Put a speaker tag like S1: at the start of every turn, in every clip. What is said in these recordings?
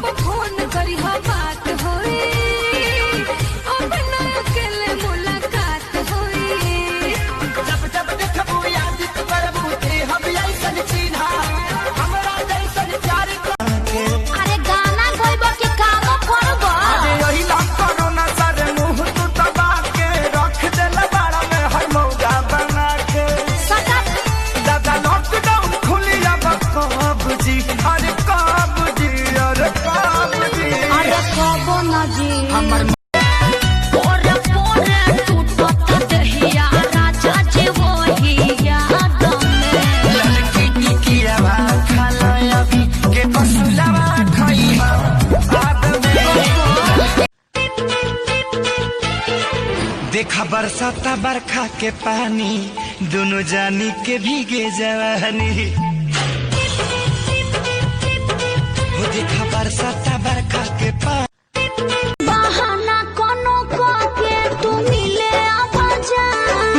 S1: कब फोन करी हो बात होई अब ना अकेले मुलाकात होई
S2: जब जब देखबू याद करबू ते हम ऐसन चिन्हा हमरा जैसन प्यार
S1: अरे गाना गइबो के काम करबो
S2: अरे यही ला कोरोना सर मुंह तू दबा के रख देला बाड़ा में हर मौका बना के
S1: सटा
S2: दादा लॉकडाउन खुली अब कब जी अरे कब जी अरे कब जी
S1: अरे कबो ना जी
S2: हमर
S1: पोरे पोरे टूटत दहिया राजा जी वही याद में
S2: लड़की टिकिया खाला अभी के कसुलावा खइबा बाद में देखा बरसाता बरखा के पानी दोनों जानी के भीगे जवानी वो देखा बरसाता बरखा के पानी
S1: बहाना कोनो को के तू मिले आवाजा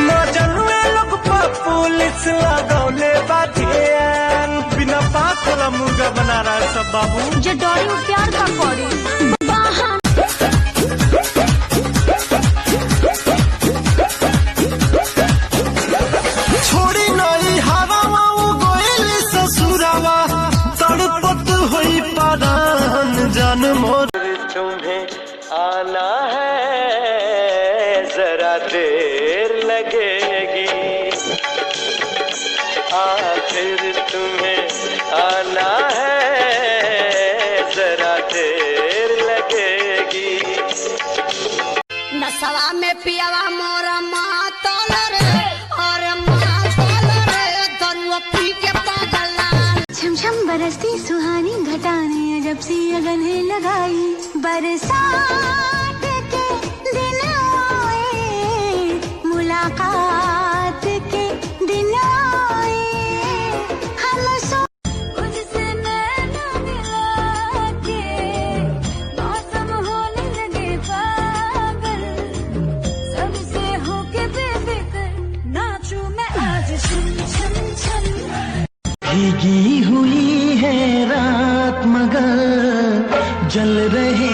S2: मजनुए लोग पर पुलिस लगौले बाधियान बिना बात वाला मुर्गा बना रहा है सब बाबू
S1: जे डरी उ प्यार का करी बहाना
S2: छोड़ी नई हवा गोइल ससुरावा तड़पत होई परान जन मोर तुम्हें आना है जरा देर लगेगी आखिर तुम्हें आना है जरा देर लगेगी
S1: नसवा में पियावा मोरा मातल रे और मातल रे दरुआ पी के पागला
S3: छमछम बरसती सुहानी घटाने अजब सी अगन है लगाई बरसात के दिन आए मुलाकात के दिन आए हम सो मुझसे नैना मिला के मौसम होने लगे पागल सबसे होके बेफिक्र नाचूं मैं आज छम छम छम
S2: भीगी हुई है रात मगर जल रहे